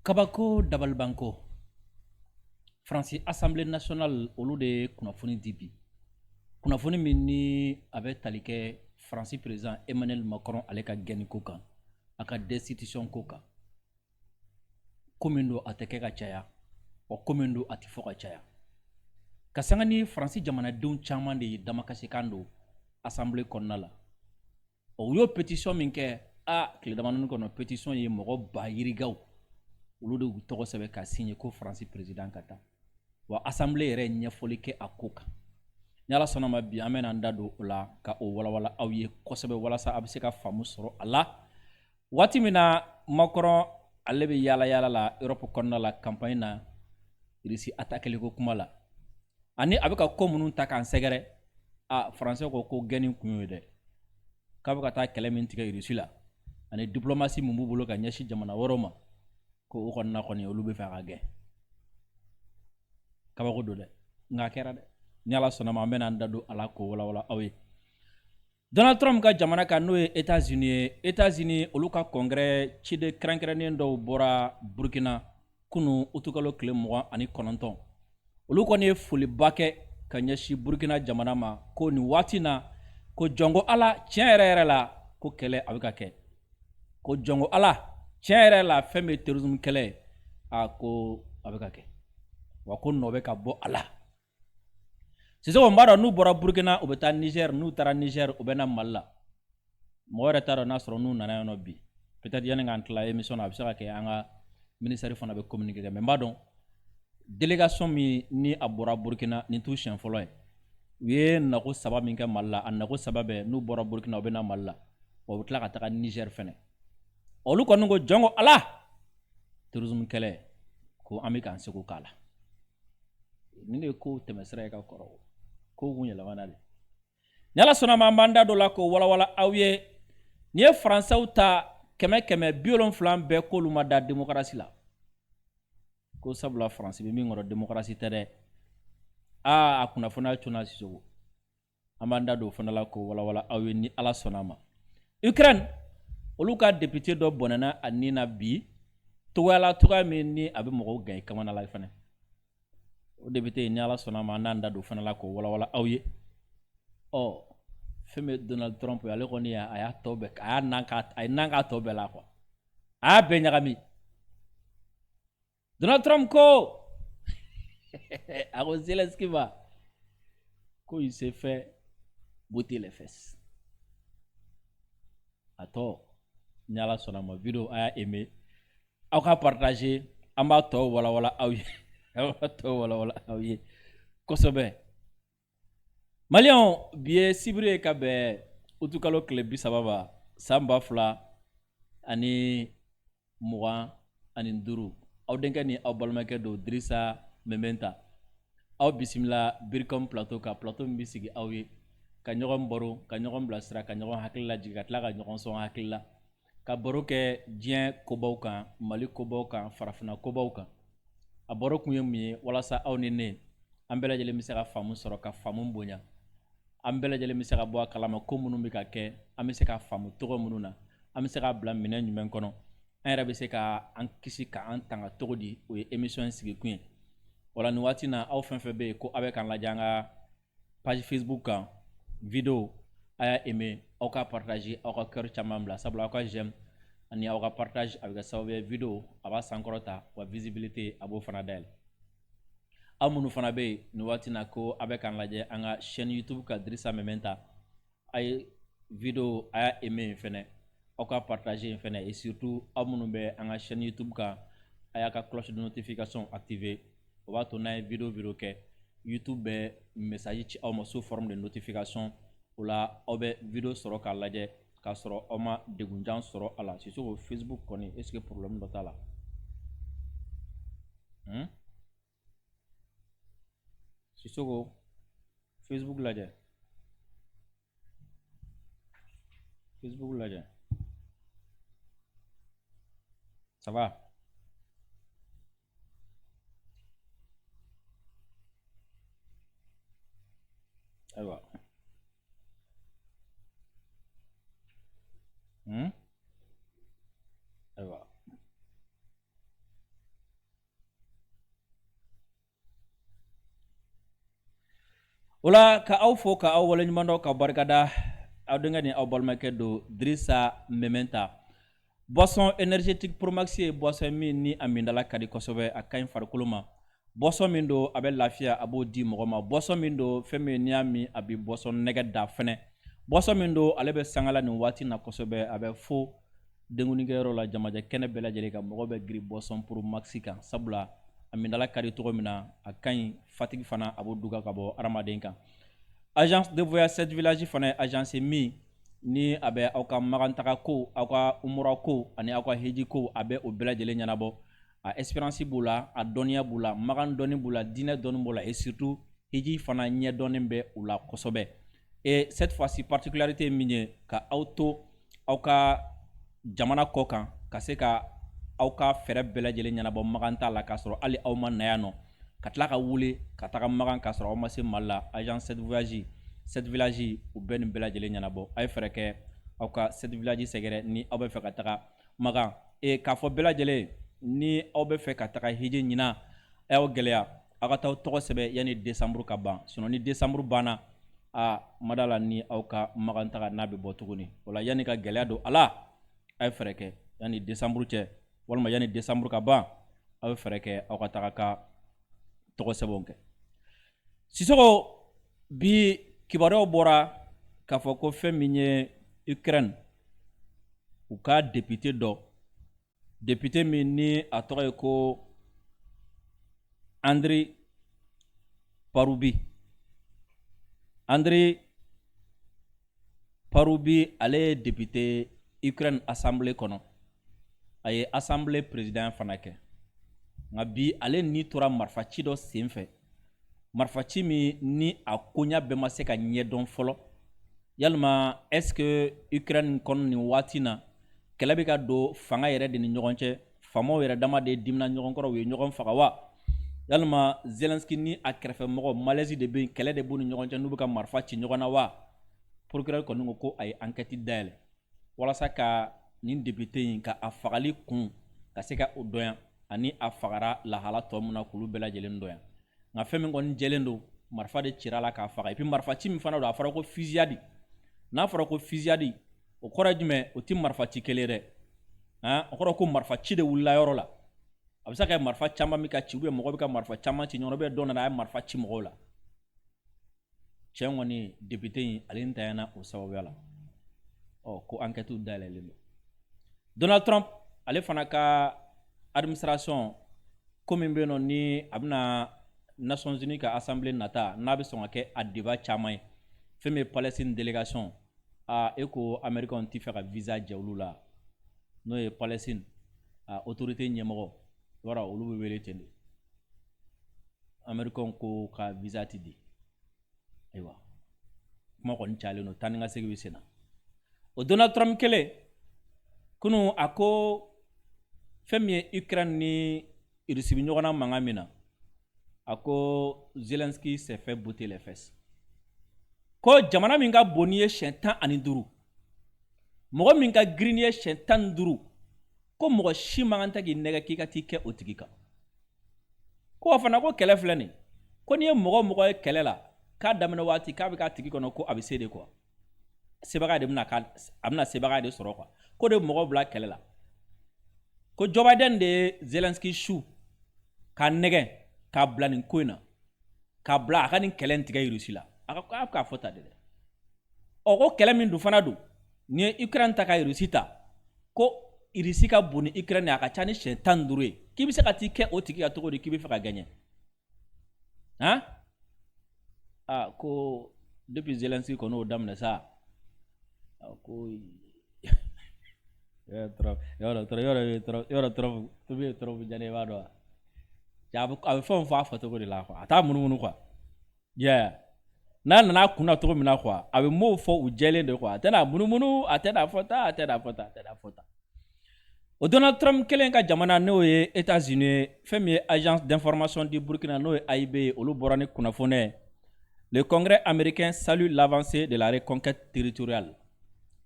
Kabako Dabalbanko, France Assemblée nationale olu de kunnafoni di bi. Kunnafoni min ni a bɛ tali kɛ France président Emmanuel Macron ale ka gɛnni ko kan, a ka destitution ko kan. Ko min don a tɛ kɛ ka caya, wa ko min don a tɛ fɔ ka caya. Ka sanga ni France jamanadenw caman de damakasikan don Assemblée kɔnɔna la. O y'o pétition min kɛ, tile damadɔni kɔnɔ pétition ye mɔgɔ ba yirigaw olu de tɔgɔ sɛbɛn ka signé ko France président ka taa. Wa Assemblée yɛrɛ ɲɛfɔli kɛ a ko kan. Ni Ala sɔnna ma bi an bɛna an da don o la ka o walawala aw ye kosɛbɛ walasa a bɛ se ka faamu sɔrɔ a la. Waati min na Macron ale bɛ yaala yaala la Europe kɔnɔna la campagne na Russie attaquer ko kuma la. Ani a bɛ ka ko minnu ta k'an sɛgɛrɛ, Français ko gɛnni kun y'o ye dɛ. K'a bɛ ka taa kɛlɛ min tigɛ Russie la ani diplomatie mun b'u bolo ka ɲɛsin jamana wɛrɛw ma ko o kɔnɔna kɔni olu bɛ fɛ ka gɛn. Kabako don dɛ, nka a kɛra dɛ. Ni Ala sɔnna ma an bɛna an da don a la k'o walawala aw ye. Donald Trump ka jamana kan n'o ye États-Unis ye. États-Unis olu ka congrès ciden kɛrɛnkɛrɛnnen dɔw bɔra Burkina kunun utukalo tile 29. Olu kɔni ye foliba kɛ ka ɲɛsin Burkina jamana ma ko nin waati na ko jɔngo Ala tiɲɛ yɛrɛ la ko kɛlɛ a bɛ ka kɛ. Ko jɔngo Ala tiɲɛ yɛrɛ la fɛn bɛ terrorisme kɛlɛ ye, ko a bɛ ka kɛ. Wa ko nɔ bɛ ka bɔ a la. Sisan o mbara n'u bɔra Burkina u bɛ taa Niger, n'u taara Niger u bɛ na Mali la. Mɔgɔ yɛrɛ t'a dɔn n'a sɔrɔ n'u nana yan nɔ bi. Peut-être yanni k'an tila émission na a bɛ se ka kɛ an ka ministère fana bɛ communiquer mais n b'a dɔn délégation min ni a bɔra Burkina nin t'u siɲɛ fɔlɔ ye. U ye nako 3 min kɛ Mali la, a nako 3 bɛɛ n'u bɔra Burkina u bɛ na Mali la. Wa u bɛ tila ka taga Niger fɛnɛ. Olu kɔni ko jɔngo Ala terrorisme kɛlɛ ko an bɛ k'an seko k'a la. Ni de ko tɛmɛsira ye ka kɔrɔ. Ko kun yɛlɛmana de. Ni Ala sɔnna ma an b'an da don la k'o walawala aw ye. Ni ye Français ta 170 bɛɛ k'olu ma da démocratie la. Ko sabula France bɛ min kɔrɔ démocratie tɛ dɛ. A kunnafoniya cunna Sisoko. An b'an da don o fana la k'o walawala aw ye ni Ala sɔnna ma. Ukraine olu ka député dɔ bɔnɛna a ni na bi togoyala togoya min ni a bɛ mɔgɔw gagner kamana la fana. O député ni Ala sɔnna ma an n'an da don fana la k'o walawala aw ye. Fɛn bɛ Donald Trump ale kɔni a y'a tɔ bɛɛ a y'a nan k'a tɔ bɛɛ la quoi. A y'a bɛɛ ɲagami. Donald Trump ko a ko Zelensky ma ko il s'est fait botter les fesses. A tɔ ni Ala sɔnna ma vidéo a y'a aimé aw ka partager an b'a tɔ walawala aw ye. Aw b'a tɔ walawala aw ye kosɛbɛ. Maliyɛnw bi ye sibiri ye ka bɛn utukalo tile 30 ma san 2025. Aw denkɛ ni aw balimakɛ don Dirisa Mementa. Aw bisimila Biricom plateau ka plateau min bɛ sigi aw ye ka ɲɔgɔn baro ka ɲɔgɔn bilasira ka ɲɔgɔn hakili lajigin ka tila ka ɲɔgɔn sɔn hakili la ka baro kɛ diɲɛ kobaw kan Mali kobaw kan farafinna kobaw kan. A baro kun ye mun ye walasa aw ni ne an bɛɛ lajɛlen bɛ se ka faamu sɔrɔ ka faamu bonya. An bɛɛ lajɛlen bɛ se ka bɔ a kalama ko minnu bɛ ka kɛ an bɛ se ka faamu togo minnu na an bɛ se ka bila minɛn jumɛn kɔnɔ an yɛrɛ bɛ se ka an kisi ka an tanga togo di o ye émission in sigi kun ye. Wala nin waati na aw fɛn fɛn bɛ yen ko aw bɛ k'an lajɛ an ka page Facebook kan vidéo a y'a aimé aw ka partager aw ka cœur caman bila sabula aw ka j'aime ani aw ka partage a bɛ kɛ sababu ye vidéo a b'a sankɔrɔta wa visibilité a b'o fana dayɛlɛ. Aw minnu fana bɛ yen nin waati na ko a bɛ k'an lajɛ an ka chaîne YouTube ka Dirisa Mementa a ye vidéo a y'a aimé fɛnɛ aw ka partager fɛnɛ et surtout aw minnu bɛ an ka chaîne YouTube kan a y'a ka cloche de notification activer o b'a to n'an ye vidéo kɛ YouTube bɛ message ci aw ma sous forme de notification o la aw bɛ vidéo sɔrɔ k'a lajɛ k'a sɔrɔ aw ma degunjan sɔrɔ a la Sisoko Facebook kɔni est-ce que problème dɔ t'a la? Sisoko Facebook lajɛ. Facebook lajɛ. Ça va? Ayiwa. Ayiwa. Ola ka aw fo ka aw waleɲuman dɔ ka barikada aw denkɛ ni aw balimakɛ don Drissa Mementa. Boisson énergétique Promax ye boisson min ni a mindala ka di kosɛbɛ a kaɲi farikolo ma. Boisson min don a bɛ lafiya a b'o di mɔgɔ ma. Boisson min don fɛn min n'i y'a min a bɛ boisson nɛgɛ da fɛnɛ. Boisson min don ale bɛ sangala nin waati na kosɛbɛ a bɛ fo denkunikɛyɔrɔ la jamajɛ kɛnɛ bɛɛ lajɛlen kan mɔgɔ bɛ giri boisson Promax kan sabula a mindala ka di cogo min na a kaɲi fatigi fana a b'o duga ka bɔ adamaden kan. Agence de voyage 7 village fana ye agence min ni a bɛ aw ka magantaga ko aw ka umura ko ani aw ka heji ko a bɛ o bɛɛ lajɛlen ɲɛnabɔ. A espérance b'u la a dɔnniya b'u la magan dɔnni b'u la diinɛ dɔnni b'u la et surtout heji fana ɲɛdɔnnen bɛ u la kosɛbɛ. Et cette fois-ci particularité min ye ka aw to aw ka jamana kɔ kan ka se ka aw ka fɛɛrɛ bɛɛ lajɛlen ɲɛnabɔ magan t'a la k'a sɔrɔ hali aw ma na yan nɔ ka tila ka wuli ka taga magan k'a sɔrɔ aw ma se Mali la. Agence 7 voyage 7 village u bɛ nin bɛɛ lajɛlen ɲɛnabɔ a ye fɛɛrɛ kɛ aw ka 7 village sɛgɛrɛ ni aw bɛ fɛ ka taga magan. Et k'a fɔ bɛɛ lajɛlen ni aw bɛ fɛ ka taga hiji ɲina a y'aw gɛlɛya aw ka taa tɔgɔ sɛbɛn yanni décembre ka ban sinon ni décembre banna madala ni aw ka magan taga n'a bɛ bɔ tuguni. O la yanni ka gɛlɛya don a la a ye fɛɛrɛ kɛ yanni décembre cɛ walima yanni décembre ka ban aw ye fɛɛrɛ kɛ aw ka taga ka tɔgɔ sɛbɛnw kɛ. Sisɔgɔ bi kibaruyaw bɔra k'a fɔ ko fɛn min ye Ukraine u ka député dɔ député min ni a tɔgɔ ye ko Andriy Parubi ale ye député Ukraine assemblée kɔnɔ a ye assemblée président fana kɛ nka bi ale ni tora marifaci dɔ senfɛ marifaci min ni a koɲa bɛɛ ma se ka ɲɛdɔn fɔlɔ yalima est-ce que Ukraine kɔnɔ nin waati na kɛlɛ bɛ ka don fanga yɛrɛ de ni ɲɔgɔn cɛ faamaw yɛrɛ dama de dimina ɲɔgɔn kɔrɔ u ye ɲɔgɔn faga wa yalima Zelensky ni a kɛrɛfɛmɔgɔ Malaisie de bɛ kɛlɛ de b'u ni ɲɔgɔn cɛ n'u bɛ ka marifa ci ɲɔgɔn na wa procureur kɔni ko a ye enquête dayɛlɛ walasa ka nin député in ka a fagali kun ka se ka o dɔnya ani a fagara lahala tɔ mun na k'olu bɛɛ lajɛlen dɔnya nka fɛn min kɔni jɛlen don marifa de cira la k'a faga et puis marifa ci min fana don a fɔra ko fusillade n'a fɔra ko fusillade o kɔrɔ ye jumɛn o ti marifa ci kelen dɛ o kɔrɔ ko marifa ci de wulila yɔrɔ la a bɛ se ka kɛ marifa caman min ka ci mɔgɔ bɛ ka marifa caman ci ɲɔgɔn dɔ nana a ye marifa ci mɔgɔw la cɛ kɔni député in ale ntanyana o sababuya la ko enquête dayɛlɛlen don. Donald Trump ale fana ka administration ko min bɛ yen nɔ ni a bɛna Nations Unies ka assemblée nata n'a bɛ sɔn ka kɛ a débat caman ye fɛn min ye Palestine délégation e ko américain tɛ fɛ ka visa jɛ olu la n'o ye Palestine autorité ɲɛmɔgɔ wara olu bɛ wele ten de américain ko ka visa ti di ayiwa kuma kɔni cayalen don taa ni ka segin bɛ sen na o Donald Trump kelen kunu a ko fɛn min ye Ukraine ni Russie bɛ ɲɔgɔn na mankan min na a ko Zelensky s'est fait botter les fesses ko jamana min ka bon ni ye siɲɛ 15 mɔgɔ min ka girin ni ye siɲɛ 15 ko mɔgɔ si man kan tɛ k'i nɛgɛ k'i ka t'i kɛ o tigi kan ko a fana ko kɛlɛ filɛ nin ko n'i ye mɔgɔ ye kɛlɛ la k'a daminɛ waati k'a bɛ k'a tigi kɔnɔ ko a bɛ se de quoi sebaga de bɛna sebaga de sɔrɔ quoi ko de mɔgɔ bila kɛlɛ la ko Joe Biden de ye Zelensky su k'a nɛgɛ k'a bila nin ko in na k'a bila a ka nin kɛlɛ in tigɛ Russie la a k'a fɔ ta de dɛ ko kɛlɛ min dun fana don ni ye Ukraine ta ka Russie ta ko Russie ka bon ni Ukraine a ka ca ni siɲɛ 15 ye k'i bɛ se ka t'i kɛ o tigi ka cogo di k'i bɛ fɛ ka gagner ko depuis Zelensky kɔni o daminɛ sa ko yɔrɔ Trump jane b'a dɔn a bɛ fɛn fɔ a fɔ cogo de la quoi a t'a munumunu quoi n'a nana kunna cogo min na quoi a bɛ m'o fɔ u jɛlen de quoi a tɛna munumunu a tɛna fɔ ta o Donald Trump kelen ka jamana n'o ye États-Unis ye fɛn min ye agence d'information du Burkina n'o ye AIB ye olu bɔra ni kunnafoni ye le Congrès américain salue l'avancée de la reconquête territoriale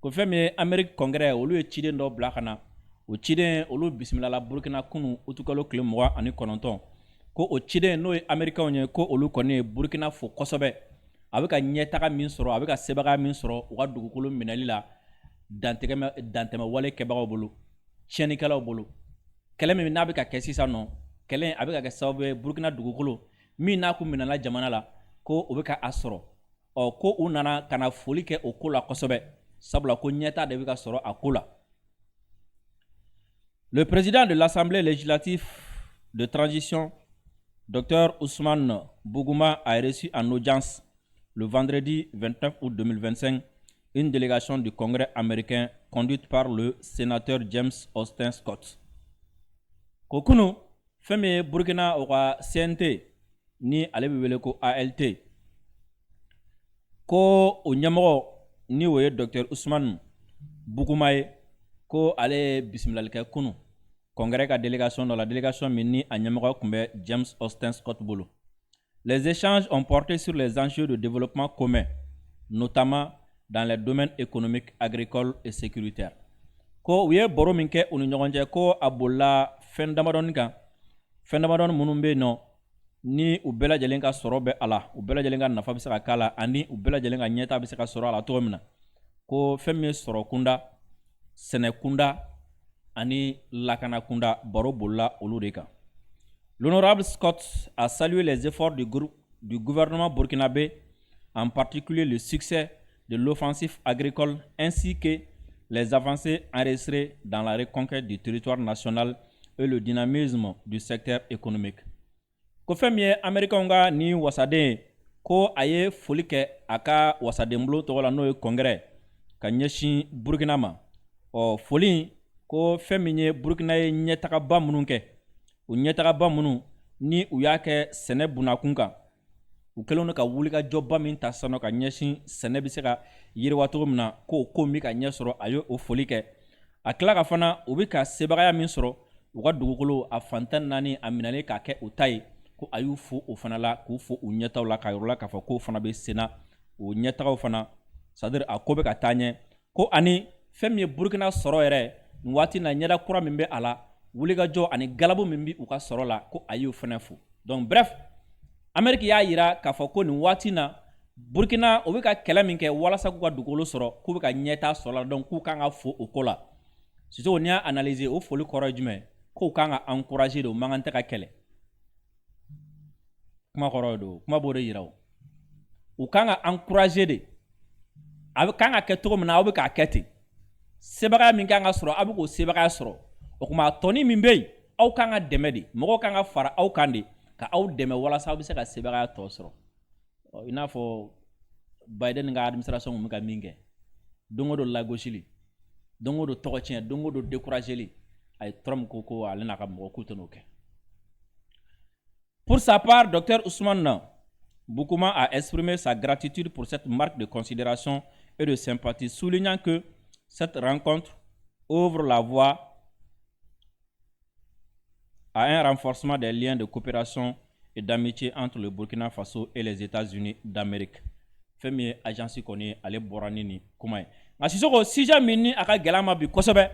ko fɛn min ye Amérique Congrès olu ye ciden dɔ bila ka na o ciden olu bisimilala Burkina kunu utukalo tile 29 ko o ciden n'o ye américain ye ko olu kɔni ye Burkina fo kosɛbɛ a bɛ ka ɲɛtaga min sɔrɔ a bɛ ka sebaga min sɔrɔ u ka dugukolo minɛli la dantɛmɛ wale kɛbagaw bolo tiɲɛnikɛlaw bolo kɛlɛ min n'a bɛ ka kɛ sisan nɔ kɛlɛ a bɛ ka kɛ sababu ye Burkina dugukolo min n'a kun minɛla jamana la ko o bɛ ka a sɔrɔ ko u nana ka na foli kɛ o ko la kosɛbɛ sabula ko ɲɛta de bɛ ka sɔrɔ a ko la. Le président de l'Assemblée législative de transition, Dr Ousmane Bougouma, a reçu en audience le vendredi 29 août 2025 une délégation du Congrès américain conduite par le sénateur James Austin Scott. Kokunu, femme Burkina Oka CNT, ni ale bɛ wele ko ALT, ko o ɲɛmɔgɔ ni o ye Dr Ousmane Bougouma ye, ko ale bisimilali kɛ kunu Congrès ka délégation dans la délégation min ni a ɲɛmɔgɔ tun bɛ James Austin Scott bolo. Les échanges ont porté sur les enjeux de développement commun, notamment dans les domaines économiques, agricoles et sécuritaires. Ko u ye baro min kɛ u ni ɲɔgɔn cɛ ko a bolila fɛn damadɔni kan, fɛn damadɔni minnu bɛ yen nɔ ni u bɛɛ lajɛlen ka sɔrɔ bɛ a la, u bɛɛ lajɛlen ka nafa bɛ se ka k'a la ani u bɛɛ lajɛlen ka ɲɛta bɛ se ka sɔrɔ a la cogo min na. Ko fɛn min ye sɔrɔ kunda, sɛnɛ kunda ani lakana kunda baro bolila olu de kan. L'honorable Scott a salué les efforts du gouvernement burkinabé, en particulier le succès de l'offensive agricole ainsi que les avancées enregistrées dans la reconquête du territoire national et le dynamisme du secteur économique. Ko fɛn min ye Américains ka ni wasaden ko a ye foli kɛ a ka wasadenbolo tɔgɔ la n'o ye Congrès ka ɲɛsin Burkina ma. Foli ko fɛn min ye Burkina ye ɲɛtagaba minnu kɛ, u ɲɛtagaba minnu ni u y'a kɛ sɛnɛ bunakun kan, u kɛlen ka wulikajɔba min ta sanu ka ɲɛsin sɛnɛ bɛ se ka yiriwa cogo min na ko ko min ka ɲɛ sɔrɔ a ye o foli kɛ. A tila ka fana u bɛ ka sebagaya min sɔrɔ u ka dugukolo a fantan naani a minɛlen k'a kɛ u ta ye ko a y'u fo o fana la k'u fo u ɲɛtaw la ka yɔrɔ la k'a fɔ ko fana bɛ senna o ɲɛtagaw fana c'est-à-dire a ko bɛ ka taa ɲɛ ko ani fɛn min ye Burkina sɔrɔ yɛrɛ nin waati na ɲɛda kura min bɛ a la wulikajɔ ani galabu min bɛ u ka sɔrɔ la ko a y'u fana fo. Donc bref, Amérique y'a yira k'a fɔ ko nin waati na Burkina o bɛ ka kɛlɛ min kɛ walasa k'u ka dugukolo sɔrɔ k'u bɛ ka ɲɛta sɔrɔ la donc k'u kan ka fo o ko la. Sisan n'i y'a analyser o foli kɔrɔ ye jumɛn k'u kan ka encourager de o man kan tɛ ka kɛlɛ. Kuma kɔrɔ ye do kuma b'o de yira o. U kan ka encourager de a bɛ kan ka kɛ cogo min na aw bɛ k'a kɛ ten. Sebaga min kan ka sɔrɔ aw bɛ k'o sebaga sɔrɔ. O kuma tɔni min bɛ yen aw kan ka dɛmɛ de mɔgɔw kan ka fara aw kan de ka aw dɛmɛ walasa aw bɛ se ka sebaga tɔ sɔrɔ. I n'a fɔ Biden ka administration kun bɛ ka min kɛ don o don lagosili don o don tɔgɔ tiɲɛ don o don décourageli a ye Trump ko ale n'a ka mɔgɔ k'u tɛ n'o kɛ. Pour sa part, Dr Ousmane Bougouma a exprimé sa gratitude pour cette marque de considération et de sympathie, soulignant que cette rencontre ouvre la voie à un renforcement des liens de coopération et d'amitié entre le Burkina Faso et les États-Unis d'Amérique. Femi agence koni ale borani ni kuma ye. Nga sisoko sujet min ni aka gɛlɛn ma bi kosɛbɛ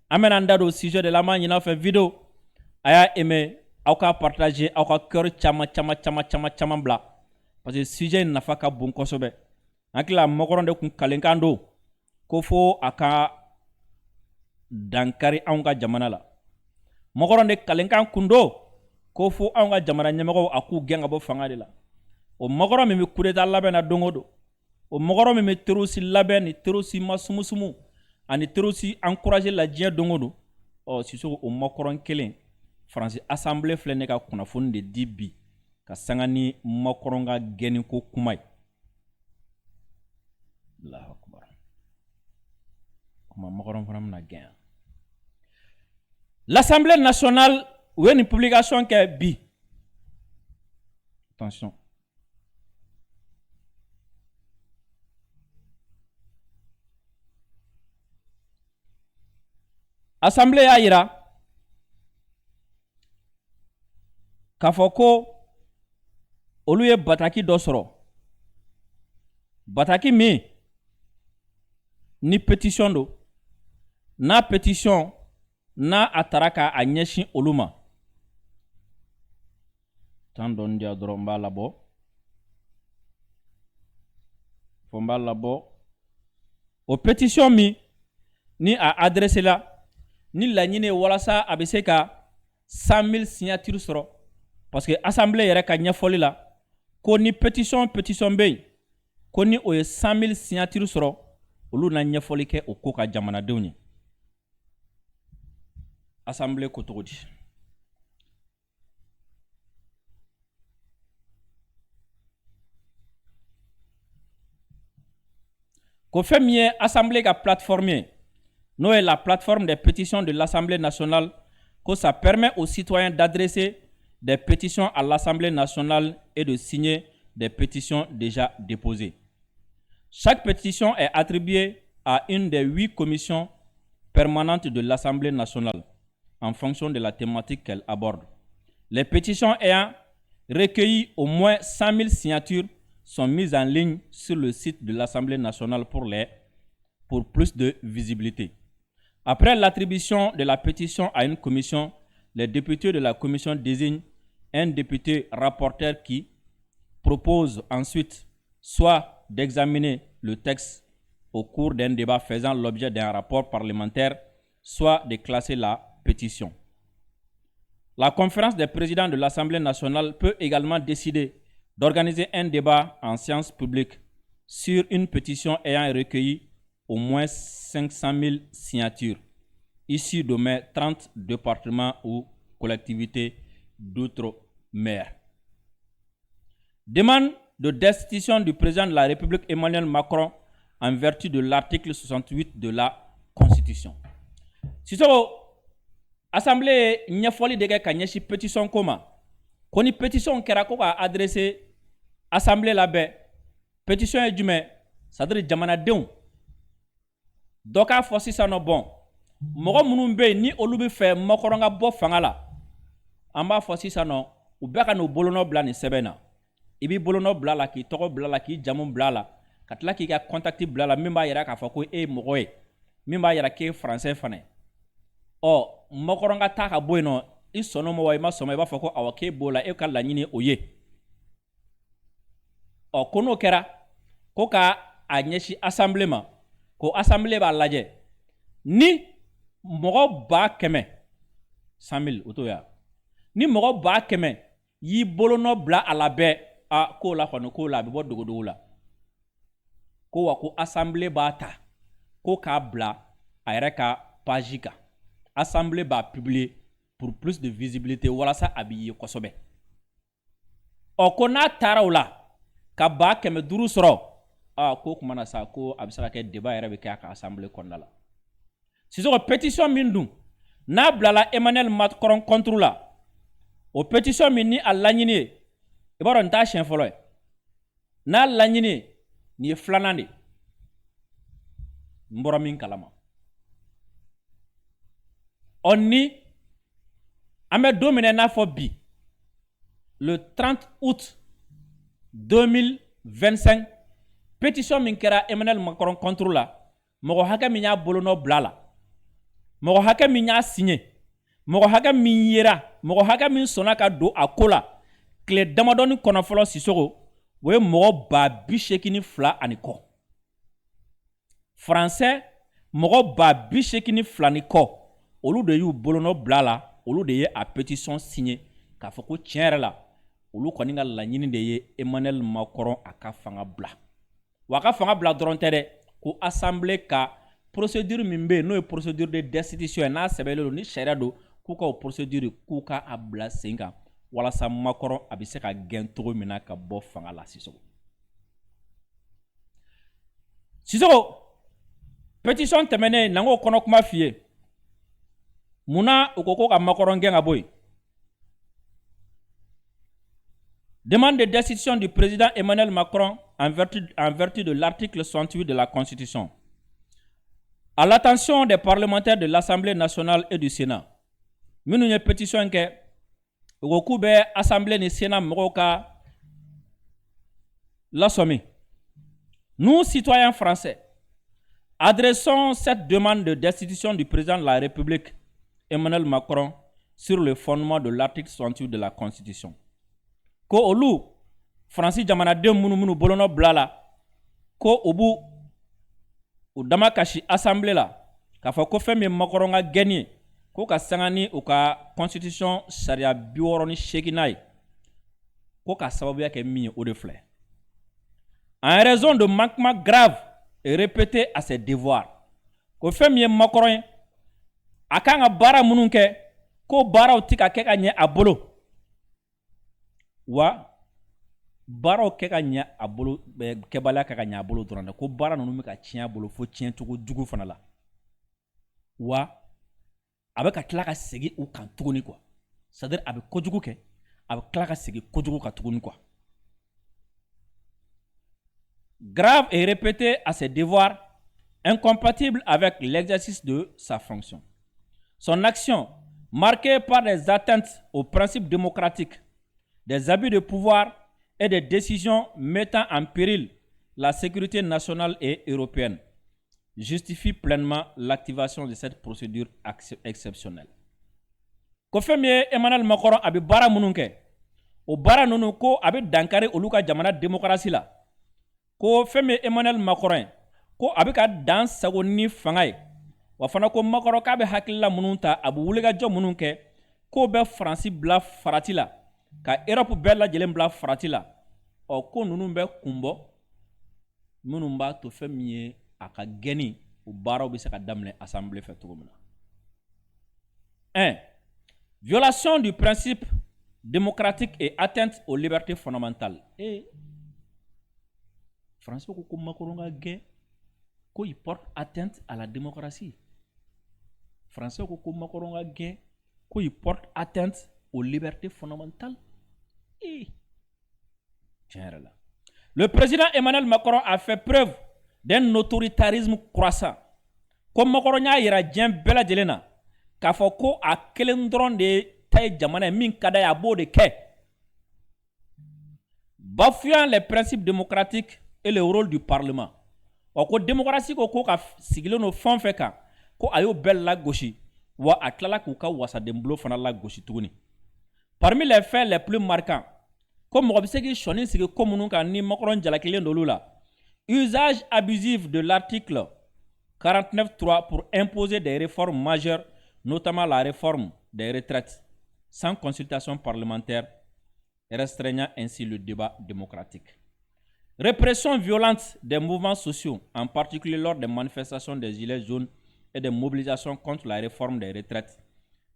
an bɛna an da don sujet de la an b'a ɲin'aw fɛ video a y'a aimé aw ka partager aw ka cœur caman bila parce que sujet in nafa ka bon kosɛbɛ. An hakili la Makɔrɔn de kun kalenkan don ko fo a ka dankari anw ka jamana la. Makɔrɔn de kalenkan kun don ko fo anw ka jamana ɲɛmɔgɔw a k'u gɛn ka bɔ fanga de la. O Makɔrɔn min bɛ coup d'état labɛn na don o don, o Makɔrɔn min bɛ terroriste labɛn ni terroriste masumusumu ani terroriste encouragé la diɲɛ don o don, Sisoko o Makɔrɔn kelen France Assemblée filɛ ne ka kunnafoni de di bi ka sanga ni Makɔrɔn ka gɛnni ko kuma ye. Allahu akbar. Kuma Makɔrɔn fana bɛna gɛn. L'Assemblée nationale u ye nin publication kɛ bi. Attention. Assemblée y'a yira k'a fɔ ko olu ye bataki dɔ sɔrɔ. Bataki min ni pétition do. N'a pétition n'a a taara k'a ɲɛsin olu ma. Tan dɔɔni diya dɔrɔn n b'a labɔ. Fomba labo. O pétition ni a adressé là, ni la nine walasa abiseka 100 000 signatures soro. Parce que assemblée yere ka nyafoli la, ko ni pétition be, ko ni o 100 000 signatures soro, olu na nyafoli ke o ko ka jamana dewni. Assemblée ko togodi. Ko fait mieux assemblée ka plateforme, nous est la plateforme des pétitions de l'Assemblée nationale, que ça permet aux citoyens d'adresser des pétitions à l'Assemblée nationale et de signer des pétitions déjà déposées. Chaque pétition est attribuée à une des 8 commissions permanentes de l'Assemblée nationale, en fonction de la thématique qu'elle aborde. Les pétitions ayant recueilli au moins 100 000 signatures sont mises en ligne sur le site de l'Assemblée nationale pour plus de visibilité. Après l'attribution de la pétition à une commission, les députés de la commission désignent un député rapporteur qui propose ensuite soit d'examiner le texte au cours d'un débat faisant l'objet d'un rapport parlementaire, soit de classer la pétition. La conférence des présidents de l'Assemblée nationale peut également décider d'organiser un débat en séance publique sur une pétition ayant recueilli au moins 500 000 signatures, issues de mes 30 départements ou collectivités d'outre-mer. Demande de destitution du président de la République Emmanuel Macron en vertu de l'article 68 de la Constitution. Si ce Assemblée ɲɛfɔli de kɛ ka ɲɛsi pétition ko ma, ko ni pétition kɛra ko ka adressé assemblée la bɛɛ, pétition ye jumɛn, c'est-à-dire jamanadenw dɔ k'a fɔ sisan nɔ bon mɔgɔ minnu bɛ yen ni olu bɛ fɛ Makɔrɔ ka bɔ fanga la, an b'a fɔ sisan nɔ u bɛɛ ka n'u bolonɔ bila nin sɛbɛn na. I b'i bolonɔ bila la, k'i tɔgɔ bila la, k'i jamu bila la, ka tila k'i ka contact bila la min b'a yira k'a fɔ ko e ye mɔgɔ ye, min b'a yira k'e ye français fana ye. Ɔ Makɔrɔ ka taa ka bɔ yen nɔ, i sɔnna ma wa i ma sɔn ma, i b'a fɔ ko awɔ k'e b'o la, e ka laɲini o ye. Ɔ ko n'o kɛra ko ka a ɲɛsin assemblée ma, ko assemblée b'a lajɛ ni mɔgɔ 100,000 100 000 o t'o ye, ni mɔgɔ 100,000 y'i bolonɔ bila a la bɛɛ, a k'o la kɔni k'o la a bɛ bɔ dogodogo la, ko wa ko assemblée b'a ta ko k'a bila a yɛrɛ ka page kan. Assemblée b'a publier pour plus de visibilité walasa a b'i ye kosɛbɛ. Ɔ ko n'a taara o la ka 500 sɔrɔ, ko kuma na sa ko a bɛ se ka kɛ débat yɛrɛ bɛ kɛ a ka assemblée kɔnɔna la. Sisan pétition min dun n'a bilala Emmanuel Macron contre la, o pétition min ni a laɲini ye, i b'a dɔn nin t'a siɲɛ fɔlɔ ye, n'a laɲini ye nin ye 2nan de, n bɔra min kalama. On ni an bɛ don min n'a fɔ bi, le 30 août 2025, pétition min kɛra Emmanuel Macron contre la, mɔgɔ hakɛ min y'a bolonɔ bila la, mɔgɔ hakɛ min y'a signé, mɔgɔ hakɛ min yera, mɔgɔ hakɛ min sɔnna ka don a ko la, tile damadɔni kɔnɔ fɔlɔ Sisoko, o ye mɔgɔ 82 ani kɔ. Français mɔgɔ 82 ni kɔ, olu de y'u bolonɔ bila la, olu de ye a pétition signé k'a fɔ ko tiɲɛ yɛrɛ la, olu kɔni ka laɲini de ye Emmanuel Macron a ka fanga bila. Wa a ka fanga bila dɔrɔn tɛ dɛ, ko assemblée ka procédure min bɛ yen n'o ye procédure de destitution ye, n'a sɛbɛnlen don ni sariya don k'u ka o procédure k'u ka a bila sen kan walasa Macron a bɛ se ka gɛn cogo min na ka bɔ fanga la Sisoko. Sisoko pétition tɛmɛnen n'an k'o kɔnɔ kuma f'i ye, munna u ko ka Macron gɛn ka bɔ yen? Demande de destitution du président Emmanuel Macron en vertu de l'article 68 de la Constitution. À l'attention des parlementaires de l'Assemblée nationale et du Sénat, nous avons une pétition que l'Assemblée et le Sénat la somme. Nous, citoyens français, adressons cette demande de destitution du président de la République, Emmanuel Macron, sur le fondement de l'article 68 de la Constitution. Ko olu Francis jamana dem munu bolono blala ko u dama kasi assemblée la k'a fɔ ko fɛn min Macron ka gɛnni ye ko ka sanga ni u ka constitution sariya 68 ye ko ka sababuya kɛ min ye o de filɛ. En raison de manquements graves et répétés à ses devoirs ko fɛn min ye Macron ye a kan ka baara minnu kɛ ko baaraw tɛ ka kɛ ka ɲɛ a bolo wa baaraw kɛ ka ɲɛ a bolo kɛbaliya kɛ ka ɲɛ a bolo dɔrɔn dɛ ko baara ninnu bɛ ka tiɲɛ a bolo fo tiɲɛcogo jugu fana la wa a bɛ ka tila ka segin u kan tuguni quoi c'est-à-dire a bɛ kojugu kɛ a bɛ tila ka segin kojugu kan tuguni quoi. Grave et répété à ses devoirs, incompatible avec l'exercice de sa fonction. Son action, marquée par des atteintes aux principes démocratiques, des abus de pouvoir et des décisions mettant en péril la sécurité nationale et européenne, justifie pleinement l'activation de cette procédure exceptionnelle. Ko fɛn min ye Emmanuel Macron a bɛ baara minnu kɛ o baara ninnu ko a bɛ dankari olu ka jamana démocratie la ko fɛn min ye Emmanuel Macron ko a bɛ ka dan sago ni fanga ye wa fana ko Macron k'a bɛ hakilila minnu ta a bɛ wulikajɔ minnu kɛ k'o bɛ Faransi bila farati la ka Europe bɛɛ lajɛlen bila farati la ko ninnu bɛ kunbɔ minnu b'a to fɛn min ye a ka gɛnni o baaraw bɛ se ka daminɛ assemblée fɛ cogo min na. 1. Violation du principe démocratique et atteinte aux libertés fondamentales. François ko Macron ka gɛn ko il porte atteinte à la démocratie. François ko Macron ka gɛn ko il porte atteinte aux libertés fondamentales. Tiens là. Le président Emmanuel Macron a fait preuve d'un autoritarisme croissant. Comme Macron y'a yira diɲɛ bɛɛ lajɛlen na k'a fɔ ko a kelen dɔrɔn de ta ye jamana min ka d'a ye a b'o de kɛ. Bafouant les principes démocratiques et le rôle du Parlement. Ko démocratie ko ka sigilen no fɛn fɛn kan ko a y'o bɛɛ lagosi wa a tilala k'u ka wasadenbulo fana lagosi tuguni. Parmi les faits les plus marquants, comme mɔgɔ bɛ se k'i sɔnni sigi ko minnu kan ni Macron jalakilen d'olu la, usage abusif de l'article 49.3 pour imposer des réformes majeures, notamment la réforme des retraites, sans consultation parlementaire, restreignant ainsi le débat démocratique. Répression violente des mouvements sociaux, en particulier lors des manifestations des Gilets jaunes et des mobilisations contre la réforme des retraites,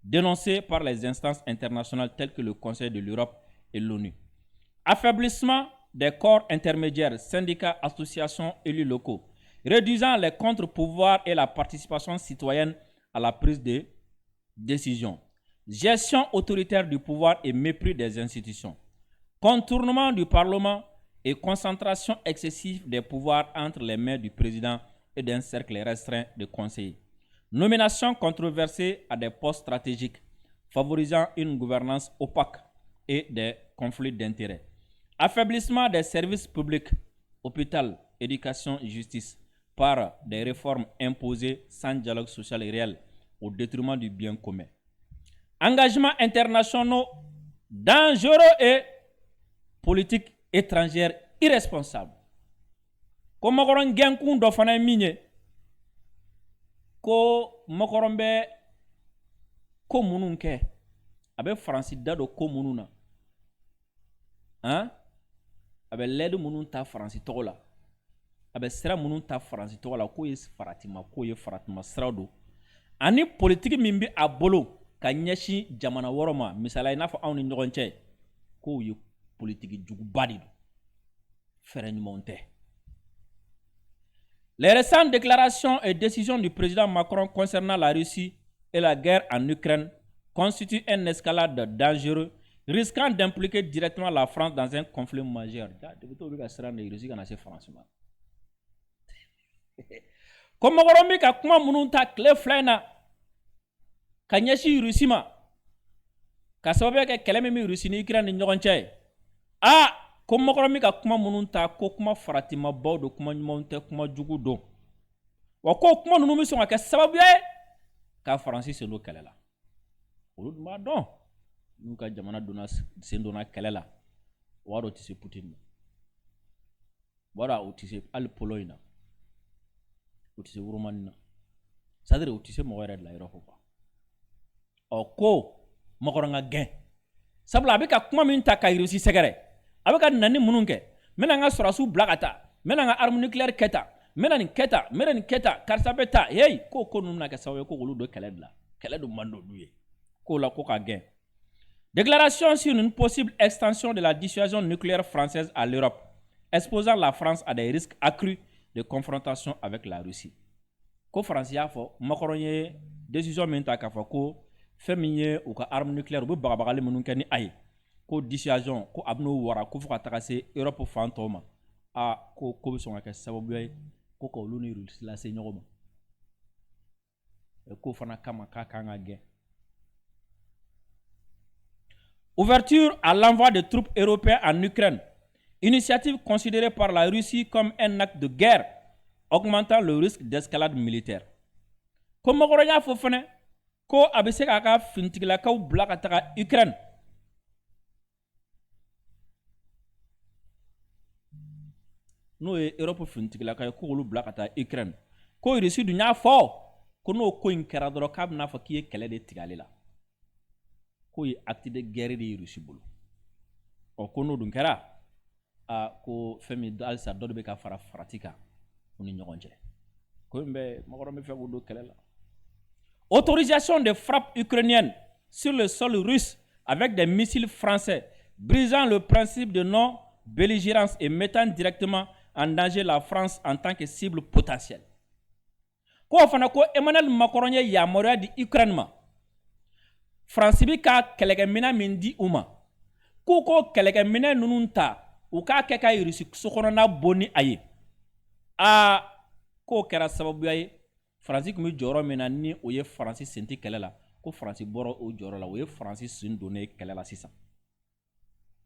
dénoncées par les instances internationales telles que le Conseil de l'Europe et l'ONU. Affaiblissement des corps intermédiaires, syndicats, associations, élus locaux, réduisant les contre-pouvoirs et la participation citoyenne à la prise de décision. Gestion autoritaire du pouvoir et mépris des institutions. Contournement du Parlement et concentration excessive des pouvoirs entre les mains du président et d'un cercle restreint de conseillers. Nomination controversée à des postes stratégiques, favorisant une gouvernance opaque et des conflits d'intérêts. Affaiblissement des services publics, hôpital, éducation et justice, par des réformes imposées sans dialogue social et réel, au détriment du bien commun. Engagements internationaux dangereux et politique étrangère irresponsable. Ko Macron gɛnkun dɔ fana ye min ye ko Macron bɛ ko minnu kɛ a bɛ Faransi da don ko minnu na a bɛ lɛdi minnu ta Faransi tɔgɔ la a bɛ sira minnu ta Faransi tɔgɔ la k'o ye faratima ko ye faratima sira don ani politiki min bɛ a bolo ka ɲɛsin jamana wɔɔrɔ ma misala i n'a fɔ anw ni ɲɔgɔn cɛ k'o ye politique juguba de don fɛrɛ ɲumanw tɛ. Les récentes déclarations et décisions du président Macron concernant la Russie et la guerre en Ukraine constituent une escalade dangereuse risquant d'impliquer directement la France dans un conflit majeur. Comme Macron bɛ ka kuma minnu ta tile fila in na ka ɲɛsin Russie ma ka sababu kɛ kɛlɛ min bɛ Russie ni Ukraine ni ɲɔgɔn cɛ ko Macron bɛ ka kuma minnu ta ko kuma faratimabaw don kuma ɲumanw tɛ kuma jugu don wa ko kuma ninnu bɛ sɔn ka kɛ sababu ye ka Faransi sen don kɛlɛ la olu dun b'a dɔn n'u ka jamana sen donna kɛlɛ la o b'a dɔn o tɛ se Poutine ma Voilà, u tɛ se hali polo in na u tɛ se wurumani na c'est à dire u tɛ se mɔgɔ yɛrɛ de la yɔrɔ ko quoi ɔ ko makɔrɔ ka gɛn sabula a bɛ ka kuma min ta ka Russie sɛgɛrɛ a bɛ ka nani minnu kɛ n bɛna n ka sɔrɔdasiw bila ka taa n bɛna n ka arme nucléaire kɛ tan n bɛna nin kɛ tan n bɛna nin kɛ tan karisa bɛ taa hey ko ninnu bɛna kɛ sababu ye ko olu don kɛlɛ de la kɛlɛ dun man d'olu ye k'o la ko ka gɛn. Déclaration sur une possible extension de la dissuasion nucléaire française à l'Europe, exposant la France à des risques accrus de confrontation avec la Russie. Ko France y'a fɔ Macron ye décision min ta k'a fɔ ko fɛn min ye u ka arme nucléaire u bɛ bagabagali minnu kɛ ni a ye ko dissuasion ko a bɛn'o wara ko fo ka taga se Europe fan tɔw ma ko bɛ sɔn ka kɛ sababu ye ko ka olu ni Russie lase ɲɔgɔn ma k'o fana kama k'a kan ka gɛn. Ouverture à l'envoi de troupes européennes en Ukraine, initiative considérée par la Russie comme un acte de guerre, augmentant le risque d'escalade militaire. Comme Macron y'a fɔ fɛnɛ ko a bɛ se k'a ka finitigilakaw bila ka taga Ukraine. N'o ye Europe finitigilakaw ye k'olu bila ka taa Ukraine. Ko Russie dun y'a fɔ ko n'o ko in kɛra dɔrɔn k'a bɛna fɔ k'i ye kɛlɛ de tigɛ ale la. Ko ye acte de guerre de ye Russie bolo ɔ ko n'o dun kɛra ko fɛn min halisa dɔ de bɛ ka fara farati kan u ni ɲɔgɔn cɛ ko in bɛ Macron bɛ fɛ k'o don kɛlɛ la. Autorisation de frappe ukrainienne sur le sol russe avec des missiles français brisant le principe de non-belligérance et mettant directement en danger la France en tant que cible potentielle. Ko fana ko Emmanuel Macron ye yamaruya di Ukraine ma France bi ka kɛlɛkɛminɛ min di u ma k'u ko kɛlɛkɛminɛ ninnu ta u k'a kɛ ka Russie sokɔnɔna bon ni a ye k'o kɛra sababuya ye France tun bɛ jɔyɔrɔ min na ni o ye France sen tɛ kɛlɛ la ko France bɔra o jɔyɔrɔ la o ye France sen donnen kɛlɛ la sisan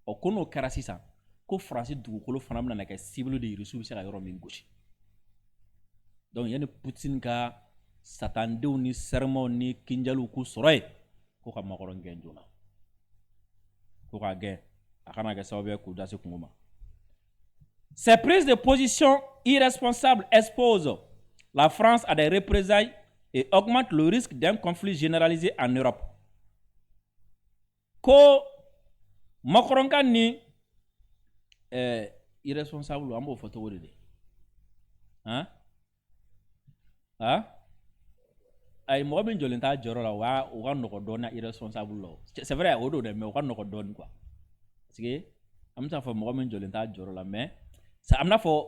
ko n'o kɛra sisan ko France dugukolo fana bɛna kɛ cible de Russie bɛ se ka yɔrɔ min gosi donc yanni Poutine ka satandenw ni sermons ni kinjaliw k'u sɔrɔ yen ko ka Macron gɛn joona ko ka gɛn a kana kɛ sababu ye k'u da se kungo ma. Ces prises de position irresponsables exposent la France à des représailles et augmentent le risque d'un conflit généralisé en Europe. Ko Macron ka ni irresponsable an b'o fɔ cogo de ay mɔgɔ min jɔlen t'a jɔyɔrɔ la o ka nɔgɔ dɔɔni na irresponsable la c'est vrai o don dɛ mais o ka nɔgɔ dɔɔni quoi parce que an bɛ se k'a fɔ mɔgɔ min jɔlen t'a jɔyɔrɔ la mais an bɛna fɔ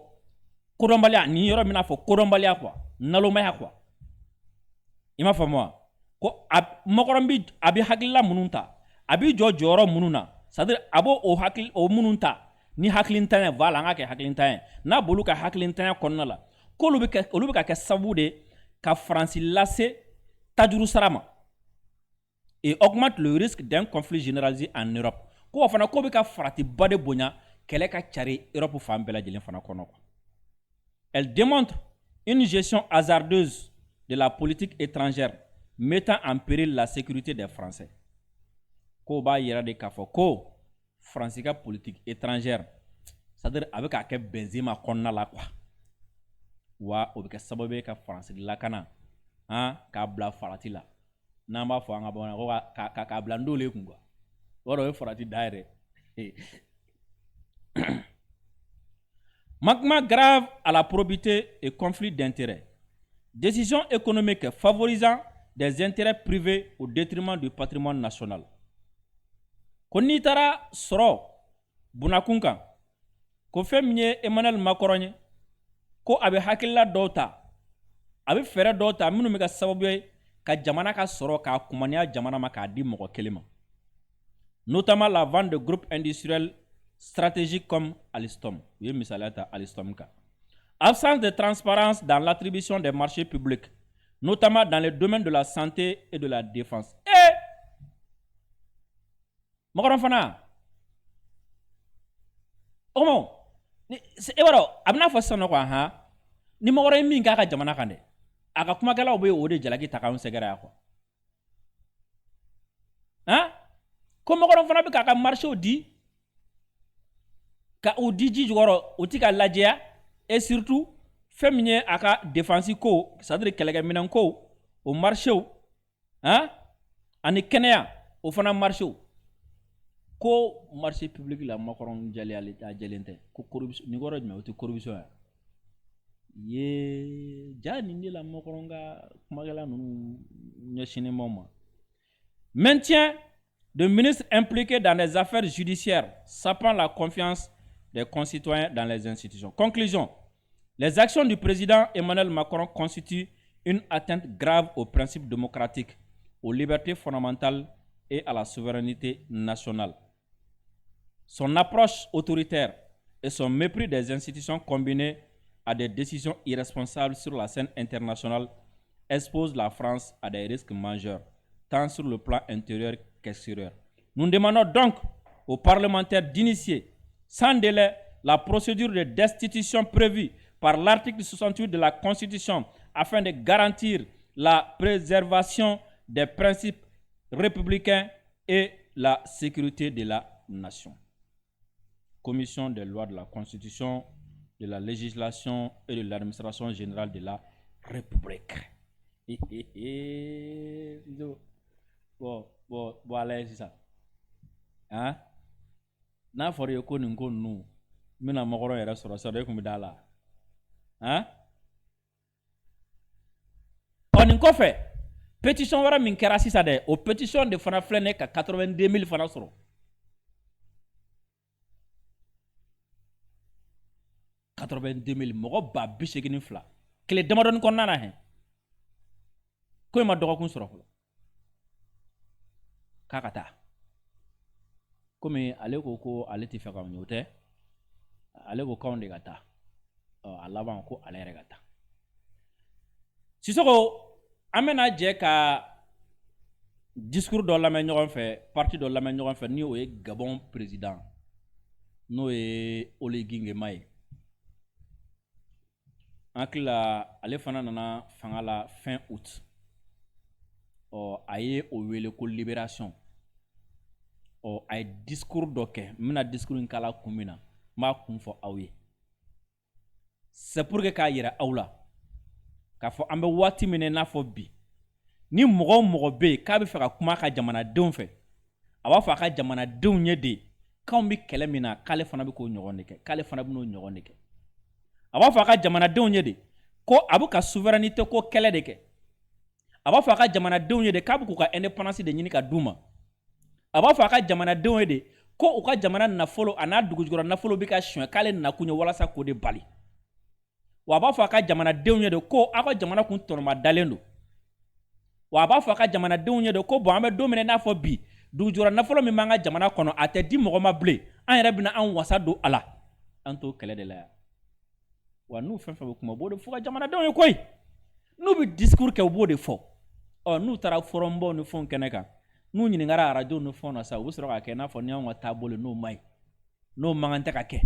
kodɔnbaliya ni yɔrɔ min na fɔ kodɔnbaliya quoi nalomaya quoi i m'a faamu wa ko Macron bi a bɛ hakilila minnu ta a bɛ jɔ jɔyɔrɔ minnu na c'est à dire a b'o o minnu ta ni hakilintanya voilà an ka kɛ hakilintanya n'a b'olu ka hakilintanya kɔnɔna la k'olu bɛ ka kɛ sababu de ka France lase tajuru sara ma et augmente le risque d'un conflit généralisé en Europe ko fana ko bɛ ka faratiba de bonya kɛlɛ ka cari Europe fan bɛɛ lajɛlen fana kɔnɔ quoi. Elle démontre une gestion hasardeuse de la politique étrangère mettant en péril la sécurité des Français. Ko b'a yira de k'a fɔ ko France ka politique étrangère c'est-à-dire a bɛ k'a kɛ Benzema kɔnɔna la quoi wa o bɛ kɛ sababu ye ka France lakana k'a bila farati la n'an b'a fɔ an ka bamanan ko k'a bila ndole kun quoi o yɔrɔ o ye farati da yɛrɛ. Manquement grave à la probité et conflit d'intérêts. Décision économique favorisant des intérêts privés au détriment du patrimoine national. Ko n'i taara sɔrɔ bunakun kan ko fɛn min ye Emmanuel Macron ye ko a bɛ hakilila dɔw ta a bɛ fɛɛrɛ dɔw ta minnu bɛ ka sababu ye ka jamana ka sɔrɔ k'a kumaniya jamana ma k'a di mɔgɔ kelen ma notamment la vente de groupes industriels stratégiques comme Alstom. U ye misaliya ta Alstom kan. Absence de transparence dans l'attribution des marchés publics notamment dans les domaines de la santé et de la défense. Macron fana omo e baro abna fo sano ko ni Macron ye min k'a ka jamana kan dɛ a ka kumakɛlaw bɛ o de jalaki ta k'anw sɛgɛrɛ quoi ko Macron fana bɛ k'a ka marché di ka u di ji jukɔrɔ u ti ka lajɛya et surtout fɛn min ye a ka défense ko c'est à dire kɛlɛkɛminɛn ko o marchew hein ani kɛnɛya o fana marchew ko marché public la Macron jɛleyalen tɛ a jɛlen tɛ ko corruption ni kɔrɔ jumɛn o tɛ corruption ye ja nin de la Macron ka kumakɛla ninnu ɲɛsinnen b'o ma. Maintien de ministres impliqués dans des affaires judiciaires sapant la confiance des concitoyens dans les institutions. Conclusion. Les actions du président Emmanuel Macron constituent une atteinte grave aux principes démocratiques, aux libertés fondamentales et à la souveraineté nationale. Son approche autoritaire et son mépris des institutions combinés à des décisions irresponsables sur la scène internationale exposent la France à des risques majeurs, tant sur le plan intérieur qu'extérieur. Nous demandons donc aux parlementaires d'initier sans délai la procédure de destitution prévue par l'article 68 de la Constitution afin de garantir la préservation des principes républicains et la sécurité de la nation. Commission des lois de la Constitution, de la législation et de l'administration générale de la République. Bon, allez, c'est ça. Hein? N'a fɔra ye ko nin ko ninnu n bɛna Macron yɛrɛ sɔrɔ sa de kun bɛ da la. Hein? Nin kɔfɛ pétition wɛrɛ min kɛra sisan dɛ o pétition de fana filɛ ne ka 82 000 fana sɔrɔ. 82 000 mɔgɔ 82,000 tile damadɔni kɔnɔna na hɛn ko in ma dɔgɔkun sɔrɔ fɔlɔ k'a ka taa komi ale ko ale tɛ fɛ ka ɲɛ o tɛ ale ko k'anw de ka taa a laban ko ale yɛrɛ ka taa Sisoko an bɛna jɛ ka discours dɔ lamɛn ɲɔgɔn fɛ parti dɔ lamɛn ɲɔgɔn fɛ ni o ye Gabon président n'o ye Oligui Nguema ye an hakili la ale fana nana fanga la fin août a ye o wele ko libération a ye discours dɔ kɛ n bɛna discours in kala kun min na n b'a kun fɔ aw ye c'est pour que k'a yira aw la k'a fɔ an bɛ waati min na i n'a fɔ bi ni mɔgɔ o mɔgɔ bɛ yen k'a bɛ fɛ ka kuma a ka jamanadenw fɛ a b'a fɔ a ka jamanadenw ɲɛ de k'anw bɛ kɛlɛ min na k'ale fana bɛ k'o ɲɔgɔn de kɛ k'ale fana bɛ n'o ɲɔgɔn de kɛ a b'a fɔ a ka jamanadenw ɲɛ de ko a bɛ ka souveraineté ko kɛlɛ de kɛ a b'a fɔ a ka jamanadenw ye de k'a bɛ k'u ka indépendance de ɲini ka d'u ma a b'a fɔ a ka jamanadenw ye de ko u ka jamana nafolo a n'a dugujukɔrɔ nafolo bɛ ka suɲɛ k'ale nakun ye walasa k'o de bali wa a b'a fɔ a ka jamanadenw ye de ko aw ka jamana kun tɔnɔma dalen don wa a b'a fɔ a ka jamanadenw ye de ko bon an bɛ don min i n'a fɔ bi dugujukɔrɔ nafolo min b'an ka jamana kɔnɔ a tɛ di mɔgɔ ma bilen an yɛrɛ bɛna an wasa don a la an t'o kɛlɛ de la yan wa n'u fɛn fɛn bɛ kuma u b'o de fɔ ka jamanadenw ye koyi n'u bɛ discours kɛ u b'o de fɔ n'u taara forumbaw ni fɛnw kɛnɛ kan n'u ɲininkara arajo ni fɛnw na sa u bɛ sɔrɔ k'a kɛ i n'a fɔ ni anw ka taabolo n'o man ɲi n'o man kan tɛ ka kɛ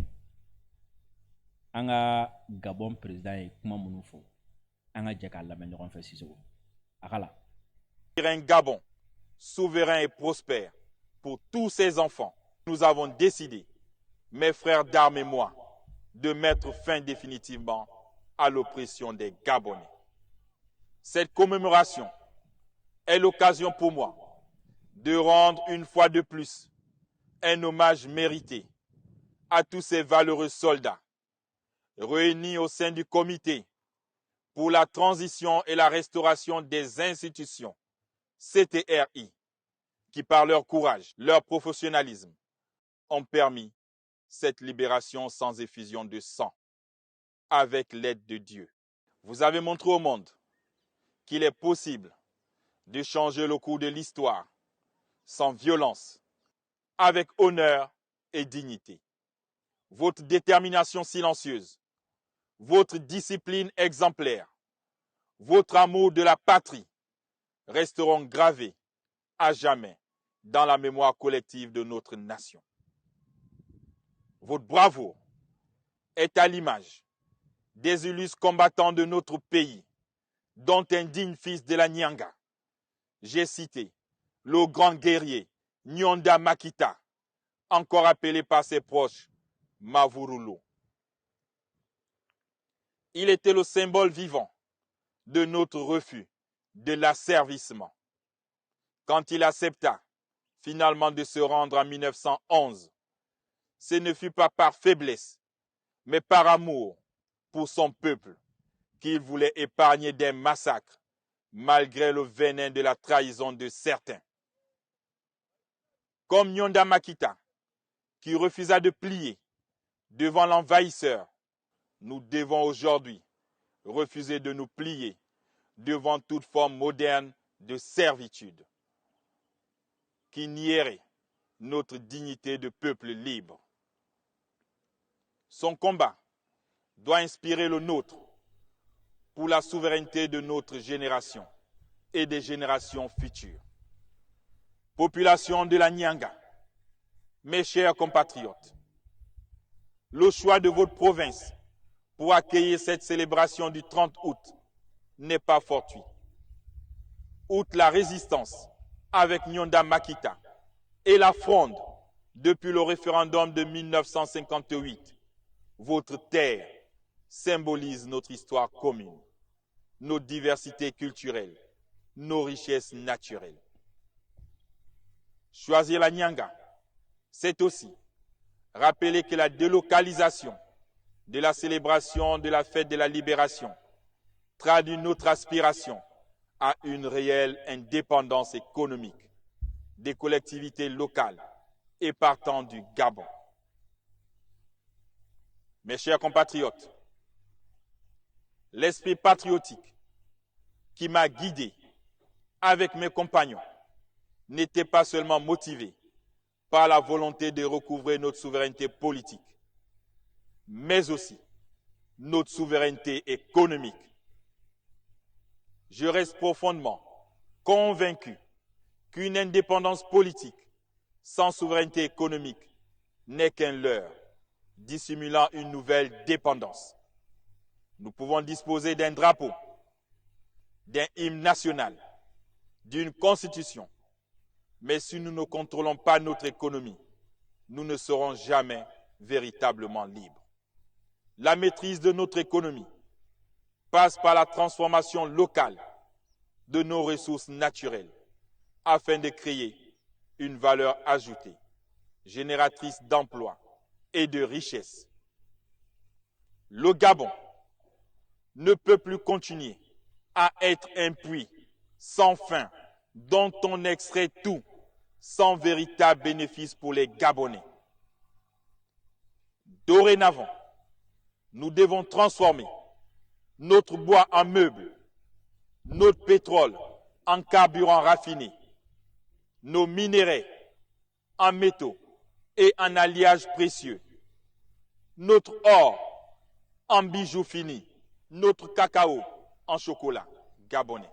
an ka Gabon président ye kuma minnu fɔ an ka jɛ k'a lamɛn ɲɔgɔn fɛ Sisoko a ka la. Un Gabon souverain et prospère pour tous ses enfants. Nous avons décidé, mes frères d'armes et moi, de mettre fin définitivement à l'oppression des Gabonais. Cette commémoration est l'occasion pour moi de rendre une fois de plus un hommage mérité à tous ces valeureux soldats réunis au sein du comité pour la transition et la restauration des institutions CTRI, qui par leur courage, leur professionnalisme, ont permis cette libération sans effusion de sang, avec l'aide de Dieu. Vous avez montré au monde qu'il est possible de changer le cours de l'histoire sans violence, avec honneur et dignité. Votre détermination silencieuse, votre discipline exemplaire, votre amour de la patrie resteront gravés à jamais dans la mémoire collective de notre nation. Votre bravoure est à l'image des illustres combattants de notre pays, dont un digne fils de la Nyanga. J'ai cité le grand guerrier Nyonda Makita, encore appelé par ses proches Mavurulo. Il était le symbole vivant de notre refus de l'asservissement. Quand il accepta finalement de se rendre en 1911, ce ne fut pas par faiblesse, mais par amour pour son peuple qu'il voulait épargner des massacres, malgré le venin de la trahison de certains. Comme Nyonda Makita, qui refusa de plier devant l'envahisseur, nous devons aujourd'hui refuser de nous plier devant toute forme moderne de servitude qui nierait notre dignité de peuple libre. Son combat doit inspirer le nôtre pour la souveraineté de notre génération et des générations futures. Population de la Nyanga, mes chers compatriotes, le choix de votre province pour accueillir cette célébration du 30 août n'est pas fortuit. Outre la résistance avec Nyonda Makita et la fronde depuis le référendum de 1958, votre terre symbolise notre histoire commune, nos diversités culturelles, nos richesses naturelles. Choisir la Nyanga, c'est aussi rappeler que la délocalisation de la célébration de la fête de la libération traduit notre aspiration à une réelle indépendance économique des collectivités locales et partant du Gabon. Mes chers compatriotes, l'esprit patriotique qui m'a guidé avec mes compagnons n'était pas seulement motivé par la volonté de recouvrer notre souveraineté politique, mais aussi notre souveraineté économique. Je reste profondément convaincu qu'une indépendance politique sans souveraineté économique n'est qu'un leurre, dissimulant une nouvelle dépendance. Nous pouvons disposer d'un drapeau, d'un hymne national, d'une constitution, mais si nous ne contrôlons pas notre économie, nous ne serons jamais véritablement libres. La maîtrise de notre économie passe par la transformation locale de nos ressources naturelles afin de créer une valeur ajoutée, génératrice d'emplois et de richesses. Le Gabon ne peut plus continuer à être un puits sans fin dont on extrait tout sans véritable bénéfice pour les Gabonais. Dorénavant, nous devons transformer notre bois en meubles, notre pétrole en carburant raffiné, nos minéraux en métaux et en alliages précieux, notre or en bijoux finis, notre cacao en chocolat gabonais,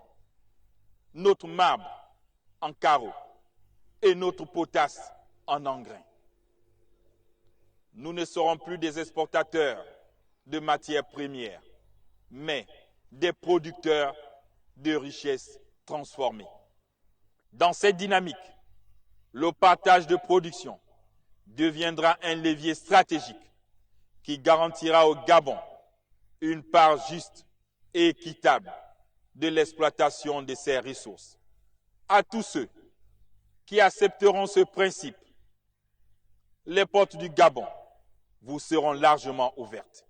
notre marbre en carreaux et notre potasse en engrais. Nous ne serons plus des exportateurs de matières premières, mais des producteurs de richesses transformées. Dans cette dynamique, le partage de production deviendra un levier stratégique qui garantira au Gabon une part juste et équitable de l'exploitation de ses ressources. À tous ceux qui accepteront ce principe, les portes du Gabon vous seront largement ouvertes.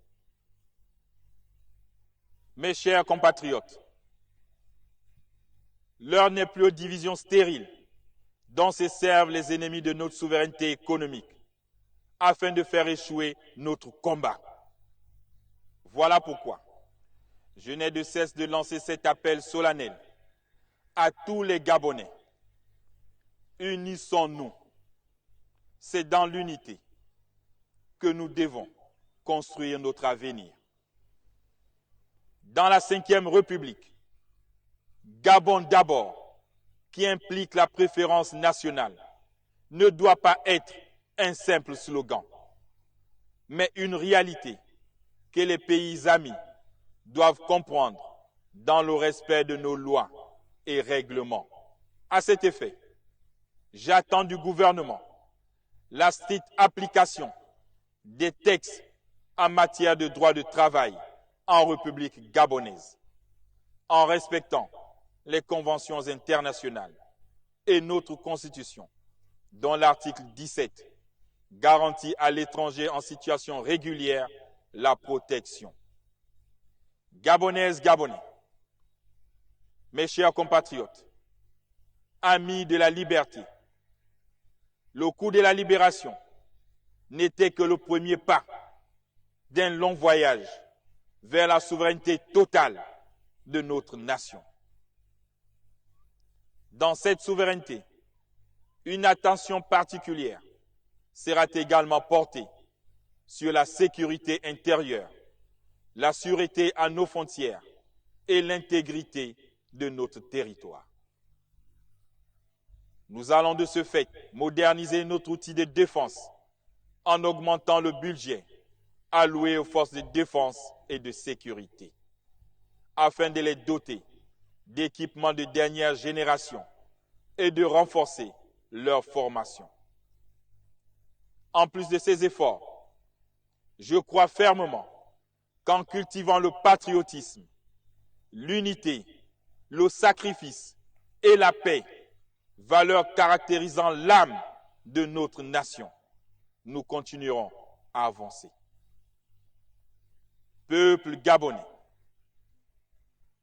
Mes chers compatriotes, l'heure n'est plus aux divisions stériles dont se servent les ennemis de notre souveraineté économique afin de faire échouer notre combat. Voilà pourquoi je n'ai de cesse de lancer cet appel solennel à tous les Gabonais. Unissons-nous. C'est dans l'unité que nous devons construire notre avenir. Dans la Ve République, Gabon d'abord, qui implique la préférence nationale, ne doit pas être un simple slogan, mais une réalité que les pays amis doivent comprendre dans le respect de nos lois et règlements. À cet effet, j'attends du gouvernement la stricte application des textes en matière de droit de travail en République gabonaise, en respectant les conventions internationales et notre Constitution, dont l'article 17 garantit à l'étranger en situation régulière la protection. Gabonaises, Gabonais, mes chers compatriotes, amis de la liberté, le coup de la libération n'était que le premier pas d'un long voyage vers la souveraineté totale de notre nation. Dans cette souveraineté, une attention particulière sera également portée sur la sécurité intérieure, la sûreté à nos frontières et l'intégrité de notre territoire. Nous allons de ce fait moderniser notre outil de défense en augmentant le budget alloué aux forces de défense et de sécurité, afin de les doter d'équipements de dernière génération et de renforcer leur formation. En plus de ces efforts, je crois fermement qu'en cultivant le patriotisme, l'unité, le sacrifice et la paix, valeurs caractérisant l'âme de notre nation, nous continuerons à avancer. Peuple gabonais,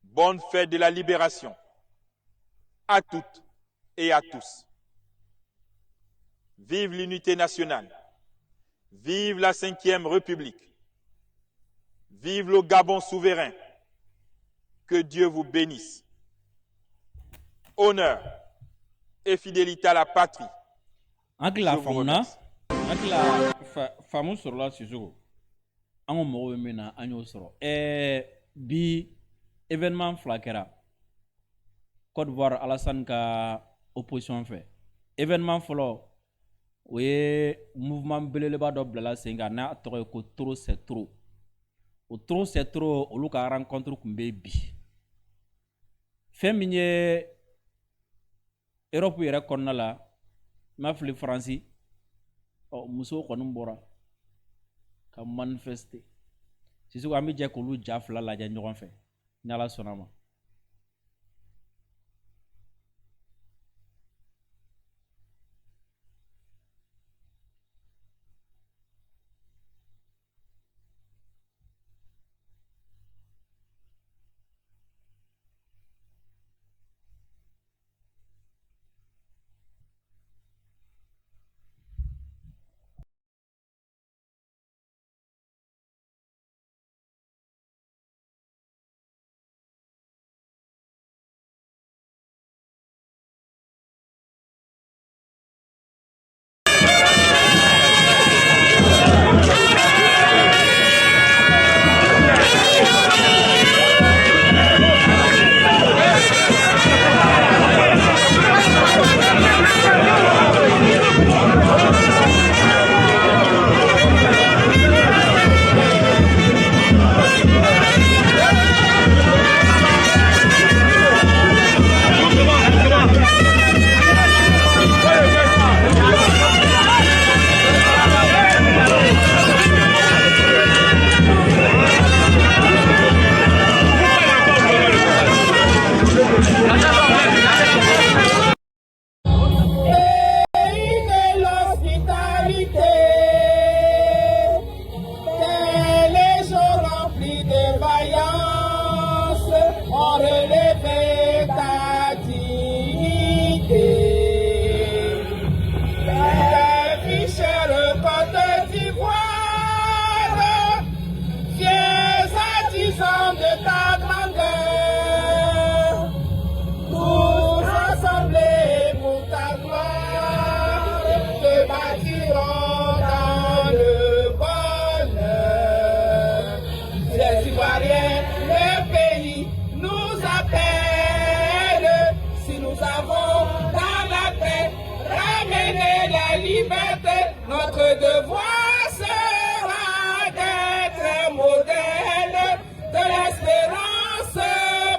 bonne fête de la libération à toutes et à tous. Vive l'unité nationale, vive la 5e République, vive le Gabon souverain, que Dieu vous bénisse. Honneur et fidélité à la patrie. Angla famuna, angla famu sur la suzo. Ango mo mena anyo soro. Bi événement flakera. Côte d'Ivoire Alassane ka opposition fait. Événement folo oui mouvement beleleba do blala senga na toro ko trop c'est trop. O trop c'est trop o luka rencontre kumbe bi. Féminie Europe yɛrɛ kɔnɔna la ma fili Faransi musow kɔni bɔra ka manifester sisan an bɛ jɛ k'olu ja fila lajɛ ɲɔgɔn fɛ ni Ala sɔnna ma. Notre devoir sera d'être un modèle de l'espérance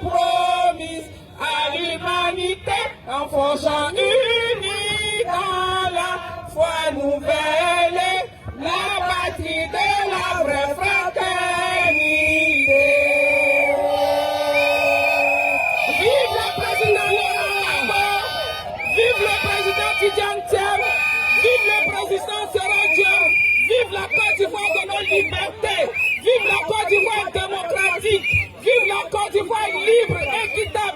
promise à l'humanité en forgeant unis dans la foi nouvelle, la patrie Vive la Côte d'Ivoire de nos libertés. Vive la Côte d'Ivoire démocratique. Vive la Côte d'Ivoire libre, équitable.